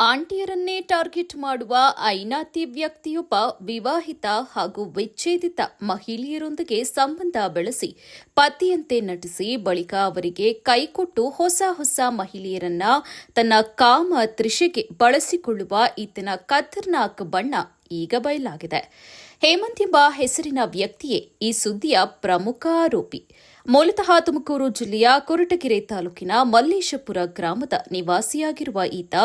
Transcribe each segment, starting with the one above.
ಆಂಟಿಯರನ್ನೇ target ಮಾಡುವ ಐನಾತಿ ವ್ಯಕ್ತಿಯೊಬ್ಬ ವಿವಾಹಿತ ಹಾಗೂ ವಿಚ್ಛೇದಿತ ಮಹಿಳೆಯರೊಂದಿಗೆ ಸಂಬಂಧ ಬೆಳೆಸಿ ಪತಿಯಂತೆ ನಟಿಸಿ ಬಳಿಕ ಅವರಿಗೆ ಕೈಕೊಟ್ಟು ಹೊಸ ಮಹಿಳೆಯರನ್ನ ತನ್ನ ಕಾಮ ತೃಷೆಗೆ ಬಳಸಿಕೊಳ್ಳುವ ಈತನ ಖತರ್ನಾಕ್ ಬಣ್ಣ ಈಗ ಬಯಲಾಗಿದೆ. ಹೇಮಂತ್ ಎಂಬ ಹೆಸರಿನ ವ್ಯಕ್ತಿಯೇ ಈ ಸುದ್ದಿಯ ಪ್ರಮುಖ ಆರೋಪಿ. ಮೂಲತಃ ತುಮಕೂರು ಜಿಲ್ಲೆಯ ಕೊರಟಗೆರೆ ತಾಲೂಕಿನ ಮಲ್ಲೇಶಪುರ ಗ್ರಾಮದ ನಿವಾಸಿಯಾಗಿರುವ ಈತ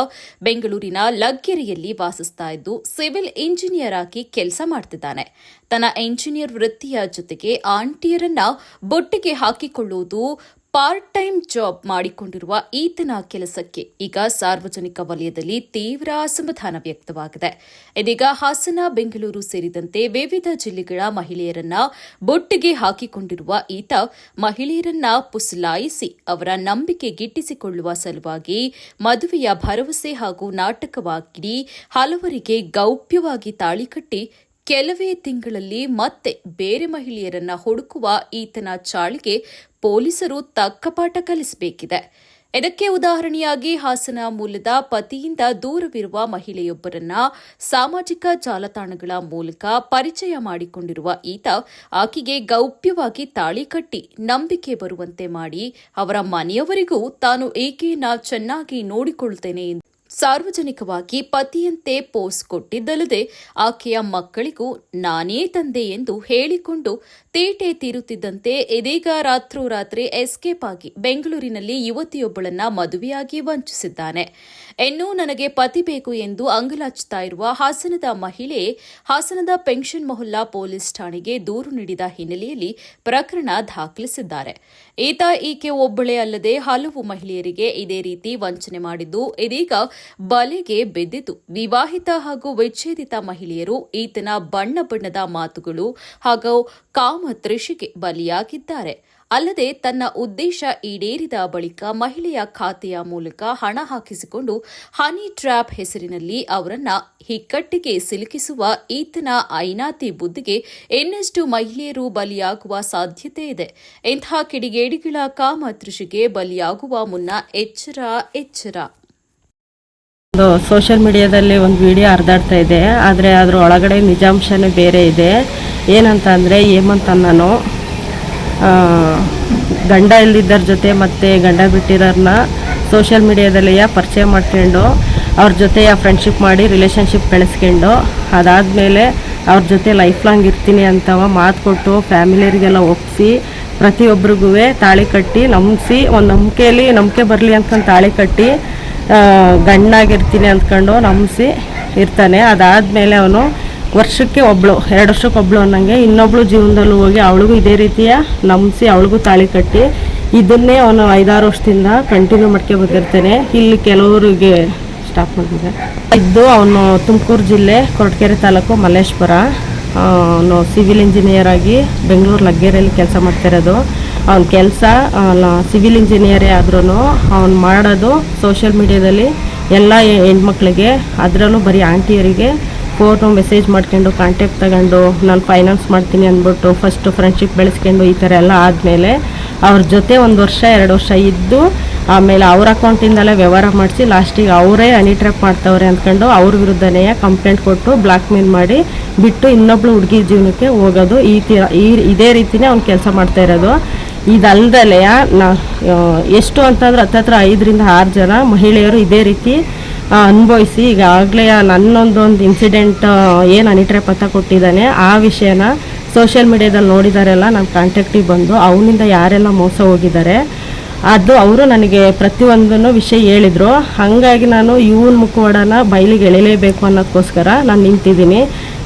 ಬೆಂಗಳೂರಿನ ಲಗ್ಗೆರೆಯಲ್ಲಿ ವಾಸಿಸ್ತಾ ಇದ್ದು ಸಿವಿಲ್ ಇಂಜಿನಿಯರ್ ಆಗಿ ಕೆಲಸ ಮಾಡ್ತಿದ್ದಾನೆ. ತನ್ನ ಇಂಜಿನಿಯರ್ ವೃತ್ತಿಯ ಜೊತೆಗೆ ಆಂಟಿಯರನ್ನ ಬೊಟ್ಟಿಗೆ ಹಾಕಿಕೊಳ್ಳುವುದು ಪಾರ್ಟ್ ಟೈಮ್ ಜಾಬ್ ಮಾಡಿಕೊಂಡಿರುವ ಈತನ ಕೆಲಸಕ್ಕೆ ಈಗ ಸಾರ್ವಜನಿಕ ವಲಯದಲ್ಲಿ ತೀವ್ರ ಅಸಮಾಧಾನ ವ್ಯಕ್ತವಾಗಿದೆ. ಇದೀಗ ಹಾಸನ, ಬೆಂಗಳೂರು ಸೇರಿದಂತೆ ವಿವಿಧ ಜಿಲ್ಲೆಗಳ ಮಹಿಳೆಯರನ್ನ ಬೊಟ್ಟಿಗೆ ಹಾಕಿಕೊಂಡಿರುವ ಈತ ಮಹಿಳೆಯರನ್ನ ಪುಸಲಾಯಿಸಿ ಅವರ ನಂಬಿಕೆ ಗಿಟ್ಟಿಸಿಕೊಳ್ಳುವ ಸಲುವಾಗಿ ಮದುವೆಯ ಭರವಸೆ ಹಾಗೂ ನಾಟಕವಾಗಿ ಹಲವರಿಗೆ ಗೌಪ್ಯವಾಗಿ ತಾಳಿ ಕಟ್ಟಿ ಕೆಲವೇ ತಿಂಗಳಲ್ಲಿ ಮತ್ತೆ ಬೇರೆ ಮಹಿಳೆಯರನ್ನ ಹುಡುಕುವ ಈತನ ಚಾಳಿಗೆ ಪೊಲೀಸರು ತಕ್ಕ ಪಾಠ ಕಲಿಸಬೇಕಿದೆ. ಇದಕ್ಕೆ ಉದಾಹರಣೆಯಾಗಿ ಹಾಸನ ಮೂಲದ ಪತಿಯಿಂದ ದೂರವಿರುವ ಮಹಿಳೆಯೊಬ್ಬರನ್ನ ಸಾಮಾಜಿಕ ಜಾಲತಾಣಗಳ ಮೂಲಕ ಪರಿಚಯ ಮಾಡಿಕೊಂಡಿರುವ ಈತ ಆಕೆಗೆ ಗೌಪ್ಯವಾಗಿ ತಾಳಿ ಕಟ್ಟಿ ನಂಬಿಕೆ ಬರುವಂತೆ ಮಾಡಿ ಅವರ ಮನೆಯವರಿಗೂ ತಾನು ಈಕೆಯನ್ನ ಚೆನ್ನಾಗಿ ನೋಡಿಕೊಳ್ಳುತ್ತೇನೆ ಎಂದು ಸಾರ್ವಜನಿಕವಾಗಿ ಪತಿಯಂತೆ ಪೋಸ್ ಕೊಟ್ಟಿದ್ದಲ್ಲದೆ ಆಕೆಯ ಮಕ್ಕಳಿಗೂ ನಾನೇ ತಂದೆ ಎಂದು ಹೇಳಿಕೊಂಡು ತೀಟೆ ತೀರುತ್ತಿದ್ದಂತೆ ಇದೀಗ ರಾತ್ರೋರಾತ್ರಿ ಎಸ್ಕೇಪ್ ಆಗಿ ಬೆಂಗಳೂರಿನಲ್ಲಿ ಯುವತಿಯೊಬ್ಬಳನ್ನ ಮದುವೆಯಾಗಿ ವಂಚಿಸಿದ್ದಾನೆ. ಇನ್ನು ನನಗೆ ಪತಿ ಬೇಕು ಎಂದು ಅಂಗಲಾಚುತ್ತಾ ಇರುವ ಹಾಸನದ ಮಹಿಳೆ ಹಾಸನದ ಪೆನ್ಷನ್ ಮೊಹಲ್ಲಾ ಪೊಲೀಸ್ ಠಾಣೆಗೆ ದೂರು ನೀಡಿದ ಹಿನ್ನೆಲೆಯಲ್ಲಿ ಪ್ರಕರಣ ದಾಖಲಿಸಿದ್ದಾರೆ. ಈತ ಈಕೆ ಒಬ್ಬಳೇ ಅಲ್ಲದೆ ಹಲವು ಮಹಿಳೆಯರಿಗೆ ಇದೇ ರೀತಿ ವಂಚನೆ ಮಾಡಿದ್ದು ಇದೀಗ ಬಲೆಗೆ ಬಿದ್ದಿದ್ದು ವಿವಾಹಿತ ಹಾಗೂ ವಿಚ್ಛೇದಿತ ಮಹಿಳೆಯರು ಈತನ ಬಣ್ಣದ ಮಾತುಗಳು ಹಾಗೂ ಕಾಮ ತೃಷೆಗೆ ಬಲಿಯಾಗಿದ್ದಾರೆ. ಅಲ್ಲದೆ ತನ್ನ ಉದ್ದೇಶ ಈಡೇರಿದ ಬಳಿಕ ಮಹಿಳೆಯ ಖಾತೆಯ ಮೂಲಕ ಹಣ ಹಾಕಿಸಿಕೊಂಡು ಹನಿ ಟ್ರ್ಯಾಪ್ ಹೆಸರಿನಲ್ಲಿ ಅವರನ್ನ ಹಿಕ್ಕಟ್ಟಿಗೆ ಸಿಲುಕಿಸುವ ಈತನ ಐನಾತಿ ಬುದ್ಧಿಗೆ ಇನ್ನಷ್ಟು ಮಹಿಳೆಯರು ಬಲಿಯಾಗುವ ಸಾಧ್ಯತೆ ಇದೆ. ಇಂತಹ ಕಿಡಿಗೇಡಿಗಳ ಕಾಮ ತೃಷೆಗೆ ಬಲಿಯಾಗುವ ಮುನ್ನ ಎಚ್ಚರ. ಸೋಷಿಯಲ್ ಮೀಡಿಯಾದಲ್ಲಿ ಒಂದು ವಿಡಿಯೋ ಹರಿದಾಡ್ತಾ ಇದೆ. ಆದರೆ ಅದರ ಒಳಗಡೆ ನಿಜಾಂಶನೇ ಬೇರೆ ಇದೆ. ಏನಂತ ಅಂದರೆ ಹೇಮಂತ್ ಅನ್ನೋನು ಗಂಡ ಇಲ್ದಿದ್ದರ ಜೊತೆ ಮತ್ತು ಗಂಡ ಬಿಟ್ಟಿರೋರನ್ನ ಸೋಷಿಯಲ್ ಮೀಡಿಯಾದಲ್ಲಿ ಪರಿಚಯ ಮಾಡ್ಕೊಂಡು ಅವ್ರ ಜೊತೆ ಫ್ರೆಂಡ್ಶಿಪ್ ಮಾಡಿ ರಿಲೇಷನ್ಶಿಪ್ ಬೆಳೆಸ್ಕೊಂಡು ಅದಾದಮೇಲೆ ಅವ್ರ ಜೊತೆ ಲೈಫ್ ಲಾಂಗ್ ಇರ್ತೀನಿ ಅಂತವ ಮಾತು ಕೊಟ್ಟು ಫ್ಯಾಮಿಲಿಯರಿಗೆಲ್ಲ ಒಪ್ಪಿಸಿ ಪ್ರತಿಯೊಬ್ಬರಿಗೂ ತಾಳಿ ಕಟ್ಟಿ ನಂಬಿಸಿ ಒಂದು ನಂಬಿಕೆ ಬರಲಿ ಅಂದ್ಕೊಂಡು ತಾಳಿ ಕಟ್ಟಿ ಗಂಡಾಗಿರ್ತೀನಿ ಅಂದ್ಕೊಂಡು ನಂಬಿಸಿ ಇರ್ತಾನೆ. ಅದಾದಮೇಲೆ ಅವನು ವರ್ಷಕ್ಕೆ ಒಬ್ಬಳು 2 ವರ್ಷಕ್ಕೊಬ್ಳು ಅನ್ನಂಗೆ ಇನ್ನೊಬ್ಳು ಜೀವನದಲ್ಲೂ ಹೋಗಿ ಅವಳಿಗೂ ಇದೇ ರೀತಿಯ ನಂಬಿಸಿ ಅವಳಿಗೂ ತಾಳಿ ಕಟ್ಟಿ ಇದನ್ನೇ ಅವನು 5-6 ವರ್ಷದಿಂದ ಕಂಟಿನ್ಯೂ ಬಂದಿರ್ತಾನೆ. ಇಲ್ಲಿ ಕೆಲವರಿಗೆ ಸ್ಟಾಪ್ ಮಾಡಿದೆ. ಅವನು ತುಮಕೂರು ಜಿಲ್ಲೆ ಕೊರಟಗೆರೆ ತಾಲೂಕು ಮಲ್ಲೇಶ್ವರ. ಅವನು ಸಿವಿಲ್ ಇಂಜಿನಿಯರ್ ಆಗಿ ಬೆಂಗಳೂರು ಲಗ್ಗೆರೆಯಲ್ಲಿ ಕೆಲಸ ಮಾಡ್ತಿರೋದು. ಅವನ ಕೆಲಸ ಸಿವಿಲ್ ಇಂಜಿನಿಯರೇ ಆದ್ರೂ ಅವನು ಮಾಡೋದು ಸೋಷಿಯಲ್ ಮೀಡಿಯಾದಲ್ಲಿ ಎಲ್ಲ ಹೆಣ್ಮಕ್ಳಿಗೆ, ಅದರಲ್ಲೂ ಬರೀ ಆಂಟಿಯರಿಗೆ ಫೋಟೋ ಮೆಸೇಜ್ ಮಾಡ್ಕೊಂಡು ಕಾಂಟ್ಯಾಕ್ಟ್ ತಗೊಂಡು ನಾನು ಫೈನಾನ್ಸ್ ಮಾಡ್ತೀನಿ ಅಂದ್ಬಿಟ್ಟು ಫಸ್ಟು ಫ್ರೆಂಡ್ಶಿಪ್ ಬೆಳೆಸ್ಕೊಂಡು ಈ ಥರ ಎಲ್ಲ ಆದಮೇಲೆ ಅವ್ರ ಜೊತೆ 1 ವರ್ಷ 2 ವರ್ಷ ಇದ್ದು ಆಮೇಲೆ ಅವ್ರ ಅಕೌಂಟಿಂದಲೇ ವ್ಯವಹಾರ ಮಾಡಿಸಿ ಲಾಸ್ಟಿಗೆ ಅವರೇ ಹನಿ ಟ್ರ್ಯಾಪ್ ಮಾಡ್ತವ್ರೆ ಅಂದ್ಕೊಂಡು ಅವ್ರ ವಿರುದ್ಧನೇ ಕಂಪ್ಲೇಂಟ್ ಕೊಟ್ಟು ಬ್ಲ್ಯಾಕ್ ಮೇಲ್ ಮಾಡಿ ಬಿಟ್ಟು ಇನ್ನೊಬ್ಳು ಹುಡುಗಿ ಜೀವನಕ್ಕೆ ಹೋಗೋದು. ಇದೇ ರೀತಿಯೇ ಅವ್ನು ಕೆಲಸ ಮಾಡ್ತಾ ಇರೋದು. ಇದಲ್ದಲೇ ಎಷ್ಟು ಅಂತಂದ್ರೆ ಹತ್ತತ್ರ 5-6 ಜನ ಮಹಿಳೆಯರು ಇದೇ ರೀತಿ ಅನುಭವಿಸಿ ಈಗಾಗಲೇ ನನ್ನೊಂದು ಇನ್ಸಿಡೆಂಟ್ ಏನು ಹನಿ ಟ್ರ್ಯಾಪ್ ಅಂತ ಕೊಟ್ಟಿದ್ದಾನೆ ಆ ವಿಷಯನ ಸೋಷಿಯಲ್ ಮೀಡಿಯಾದಲ್ಲಿ ನೋಡಿದಾರೆಲ್ಲ ನನ್ನ ಕಾಂಟ್ಯಾಕ್ಟಿಗೆ ಬಂದು ಅವನಿಂದ ಯಾರೆಲ್ಲ ಮೋಸ ಹೋಗಿದ್ದಾರೆ ಅದು ಅವರು ನನಗೆ ಪ್ರತಿಯೊಂದನ್ನು ವಿಷಯ ಹೇಳಿದರು. ಹಾಗಾಗಿ ನಾನು ಇವನ ಮುಖವಾಡನ ಬಯಲಿಗೆ ಎಳೆಯಲೇಬೇಕು ಅನ್ನೋದಕ್ಕೋಸ್ಕರ ನಾನು ನಿಂತಿದ್ದೀನಿ.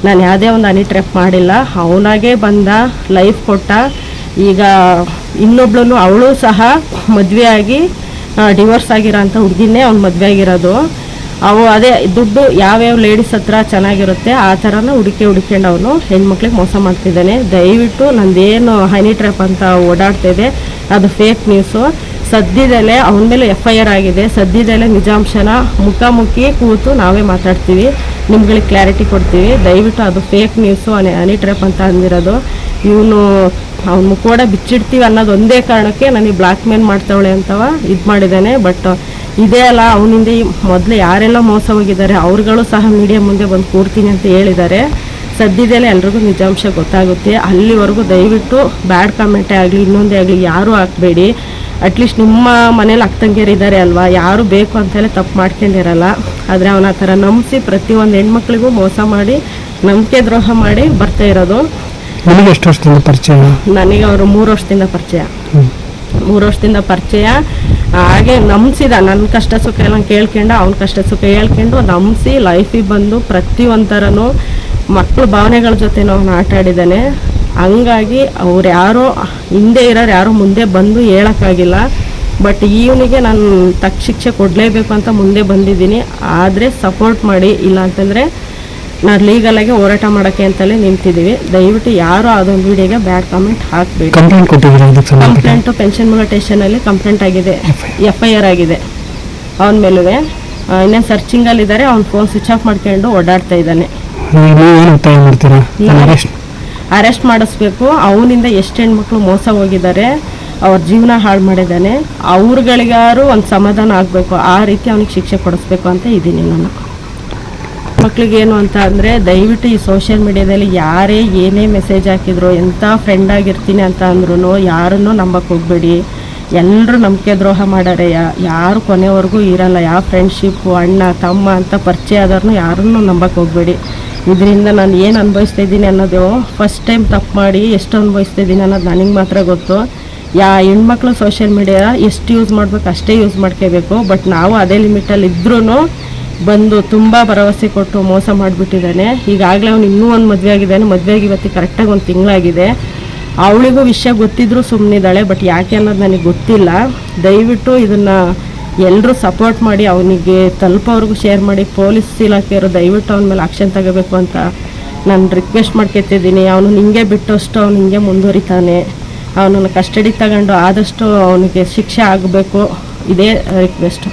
ನಾನು ಯಾವುದೇ ಒಂದು ಹನಿ ಟ್ರ್ಯಾಪ್ ಮಾಡಿಲ್ಲ. ಅವನಾಗೆ ಬಂದ ಲೈಫ್ ಕೊಟ್ಟ. ಈಗ ಇನ್ನೊಬ್ಳು ಅವಳು ಸಹ ಮದುವೆಯಾಗಿ ಡಿವೋರ್ಸ್ ಆಗಿರೋ ಅಂಥ ಹುಡುಗಿನೇ ಅವ್ನು ಮದುವೆ ಆಗಿರೋದು. ಅದೇ ದುಡ್ಡು ಯಾವ್ಯಾವ ಲೇಡೀಸ್ ಹತ್ರ ಚೆನ್ನಾಗಿರುತ್ತೆ ಆ ಥರನ ಹುಡುಕೊಂಡು ಅವನು ಹೆಣ್ಮಕ್ಳಿಗೆ ಮೋಸ ಮಾಡ್ತಿದ್ದಾನೆ. ದಯವಿಟ್ಟು ನಂದೇನು ಹನಿ ಟ್ರ್ಯಾಪ್ ಅಂತ ಓಡಾಡ್ತಿದೆ ಅದು ಫೇಕ್ ನ್ಯೂಸು. ಸದ್ಯದಲ್ಲೇ ಅವನ ಮೇಲೆ FIR ಆಗಿದೆ. ಸದ್ಯದಲ್ಲೇ ನಿಜಾಂಶನ ಮುಖಾಮುಖಿ ಕೂತು ನಾವೇ ಮಾತಾಡ್ತೀವಿ, ನಿಮ್ಗಳಿಗೆ ಕ್ಲಾರಿಟಿ ಕೊಡ್ತೀವಿ. ದಯವಿಟ್ಟು ಅದು ಫೇಕ್ ನ್ಯೂಸು ಹನಿ ಟ್ರ್ಯಾಪ್ ಅಂತ ಅಂದಿರೋದು. ಇವನು ಅವ್ನ ಮುಖವಾಡ ಬಿಚ್ಚಿಡ್ತೀವಿ ಅನ್ನೋದು ಒಂದೇ ಕಾರಣಕ್ಕೆ ನನಗೆ ಬ್ಲ್ಯಾಕ್ ಮೇಲ್ ಮಾಡ್ತಾವಳೆ ಅಂತವ ಇದು ಮಾಡಿದ್ದಾನೆ. ಬಟ್ ಇದೇ ಅಲ್ಲ ಅವನಿಂದ ಮೊದಲು ಯಾರೆಲ್ಲ ಮೋಸ ಹೋಗಿದ್ದಾರೆ ಅವ್ರುಗಳು ಸಹ ಮೀಡಿಯಾ ಮುಂದೆ ಬಂದು ಕೂರ್ತೀನಿ ಅಂತ ಹೇಳಿದ್ದಾರೆ. ಸದ್ಯದಲ್ಲೇ ಎಲ್ರಿಗೂ ನಿಜಾಂಶ ಗೊತ್ತಾಗುತ್ತೆ. ಅಲ್ಲಿವರೆಗೂ ದಯವಿಟ್ಟು ಬ್ಯಾಡ್ ಕಾಮೆಂಟೇ ಆಗಲಿ ಇನ್ನೊಂದೇ ಆಗಲಿ ಯಾರೂ ಹಾಕಬೇಡಿ. ಅಟ್ಲೀಸ್ಟ್ ನಿಮ್ಮ ಮನೇಲಿ ಅಕ್ಕಂಗಿಯರಿದ್ದಾರೆ ಅಲ್ವಾ, ಯಾರು ಬೇಕು ಅಂತಲೇ ತಪ್ಪು ಮಾಡ್ಕೊಂಡಿರಲ್ಲ. ಆದರೆ ಅವನ ಆ ಥರ ನಂಬಿಸಿ ಪ್ರತಿಯೊಂದು ಹೆಣ್ಮಕ್ಳಿಗೂ ಮೋಸ ಮಾಡಿ ನಂಬಿಕೆ ದ್ರೋಹ ಮಾಡಿ ಬರ್ತಾ ಇರೋದು. ನಿಮಗೆ ಎಷ್ಟು ವರ್ಷದಿಂದ ಪರಿಚಯ? ನನಗೆ ಅವರು 3 ವರ್ಷದಿಂದ ಪರಿಚಯ. 3 ವರ್ಷದಿಂದ ಪರಿಚಯ. ಹಾಗೆ ನಂಬಿಸಿದ, ನನ್ನ ಕಷ್ಟ ಸುಖ ಎಲ್ಲ ಕೇಳ್ಕೊಂಡು ಅವ್ನ ಕಷ್ಟ ಸುಖ ಹೇಳ್ಕೊಂಡು ನಂಬಿಸಿ ಲೈಫಿಗೆ ಬಂದು ಪ್ರತಿಯೊಂಥರನೂ ಮಕ್ಕಳ ಭಾವನೆಗಳ ಜೊತೆ ನಾವು ಆಟ ಆಡಿದ್ದಾನೆ. ಹಂಗಾಗಿ ಅವ್ರು ಯಾರೋ ಹಿಂದೆ ಇರೋರು ಯಾರೋ ಮುಂದೆ ಬಂದು ಹೇಳೋಕ್ಕಾಗಿಲ್ಲ. ಬಟ್ ಇವನಿಗೆ ನಾನು ತಕ್ಕ ಶಿಕ್ಷೆ ಕೊಡಲೇಬೇಕು ಅಂತ ಮುಂದೆ ಬಂದಿದ್ದೀನಿ. ಆದರೆ ಸಪೋರ್ಟ್ ಮಾಡಿ, ಇಲ್ಲ ಅಂತಂದರೆ ನಾವು ಲೀಗಲಾಗಿ ಹೋರಾಟ ಮಾಡೋಕ್ಕೆ ಅಂತಲೇ ನಿಂತಿದ್ದೀವಿ. ದಯವಿಟ್ಟು ಯಾರು ಅದೊಂದು ವಿಡಿಯೋಗೆ ಬ್ಯಾಡ್ ಕಾಮೆಂಟ್ ಹಾಕಬೇಡಿ. ಕಂಪ್ಲೇಂಟು ಪೆನ್ಷನ್ ಮೂಲ ಸ್ಟೇಷನಲ್ಲಿ ಕಂಪ್ಲೇಂಟ್ ಆಗಿದೆ, FIR ಆಗಿದೆ ಅವನ ಮೇಲೂ. ಇನ್ನೇನು ಸರ್ಚಿಂಗಲ್ಲಿದ್ದಾರೆ. ಅವ್ನ ಫೋನ್ ಸ್ವಿಚ್ ಆಫ್ ಮಾಡ್ಕೊಂಡು ಓಡಾಡ್ತಾ ಇದ್ದಾನೆ. ಅರೆಸ್ಟ್ ಮಾಡಿಸ್ಬೇಕು. ಅವನಿಂದ ಎಷ್ಟು ಹೆಣ್ಮಕ್ಳು ಮೋಸ ಹೋಗಿದ್ದಾರೆ, ಅವ್ರ ಜೀವನ ಹಾಳು ಮಾಡಿದ್ದಾನೆ. ಅವ್ರುಗಳಿಗಾರು ಒಂದು ಸಮಾಧಾನ ಆಗಬೇಕು. ಆ ರೀತಿ ಅವನಿಗೆ ಶಿಕ್ಷೆ ಕೊಡಿಸ್ಬೇಕು ಅಂತ ಇದ್ದೀನಿ ನಾನು. ಮಕ್ಳಿಗೇನು ಅಂತ ಅಂದರೆ ದಯವಿಟ್ಟು ಈ ಸೋಷಿಯಲ್ ಮೀಡಿಯಾದಲ್ಲಿ ಯಾರೇ ಏನೇ ಮೆಸೇಜ್ ಹಾಕಿದ್ರು, ಎಂಥ ಫ್ರೆಂಡ್ ಆಗಿರ್ತೀನಿ ಅಂತ ಅಂದ್ರೂ ಯಾರನ್ನೂ ನಂಬಕ್ಕೆ ಹೋಗಬೇಡಿ. ಎಲ್ಲರೂ ನಂಬಿಕೆ ದ್ರೋಹ ಮಾಡಾರೆ. ಯಾರು ಕೊನೆವರೆಗೂ ಇರಲ್ಲ. ಯಾವ ಫ್ರೆಂಡ್ಶಿಪ್ಪು ಅಣ್ಣ ತಮ್ಮ ಅಂತ ಪರಿಚಯ ಆದವ್ರನ್ನೂ ಯಾರನ್ನೂ ನಂಬಕ್ಕೆ ಹೋಗಬೇಡಿ. ಇದರಿಂದ ನಾನು ಏನು ಅನುಭವಿಸ್ತಾ ಇದ್ದೀನಿ ಅನ್ನೋದು, ಫಸ್ಟ್ ಟೈಮ್ ತಪ್ಪು ಮಾಡಿ ಎಷ್ಟು ಅನುಭವಿಸ್ತಾ ಇದ್ದೀನಿ ಅನ್ನೋದು ನನಗೆ ಮಾತ್ರ ಗೊತ್ತು. ಹೆಣ್ಮಕ್ಳು ಸೋಷಿಯಲ್ ಮೀಡಿಯಾ ಎಷ್ಟು ಯೂಸ್ ಮಾಡಬೇಕು ಅಷ್ಟೇ ಯೂಸ್ ಮಾಡ್ಕೋಬೇಕು. ಬಟ್ ನಾವು ಅದೇ ಲಿಮಿಟಲ್ಲಿ ಇದ್ರೂ ಬಂದು ತುಂಬ ಭರವಸೆ ಕೊಟ್ಟು ಮೋಸ ಮಾಡಿಬಿಟ್ಟಿದ್ದಾನೆ. ಈಗಾಗಲೇ ಅವ್ನು ಇನ್ನೂ ಒಂದು ಮದುವೆ ಆಗಿದ್ದಾನೆ. ಮದುವೆಗೆ ಇವತ್ತಿಗೆ ಕರೆಕ್ಟಾಗಿ 1 ತಿಂಗಳಾಗಿದೆ. ಅವಳಿಗೂ ವಿಷಯ ಗೊತ್ತಿದ್ರೂ ಸುಮ್ಮನಿದ್ದಾಳೆ. ಬಟ್ ಯಾಕೆ ಅನ್ನೋದು ನನಗೆ ಗೊತ್ತಿಲ್ಲ. ದಯವಿಟ್ಟು ಇದನ್ನು ಎಲ್ಲರೂ ಸಪೋರ್ಟ್ ಮಾಡಿ ಅವನಿಗೆ ತಲುಪೋವ್ರಿಗೂ ಶೇರ್ ಮಾಡಿ. ಪೊಲೀಸ್ ಇಲಾಖೆಯವರು ದಯವಿಟ್ಟು ಅವನ ಮೇಲೆ ಆಕ್ಷನ್ ತಗೋಬೇಕು ಅಂತ ನಾನು ರಿಕ್ವೆಸ್ಟ್ ಮಾಡ್ಕೊತಿದ್ದೀನಿ. ಅವನು ಹಿಂಗೆ ಬಿಟ್ಟಷ್ಟು ಅವ್ನು ಹಿಂಗೆ ಮುಂದುವರಿತಾನೆ. ಅವನನ್ನು ಕಸ್ಟಡಿಗೆ ತಗೊಂಡು ಆದಷ್ಟು ಅವನಿಗೆ ಶಿಕ್ಷೆ ಆಗಬೇಕು, ಇದೇ ರಿಕ್ವೆಸ್ಟು.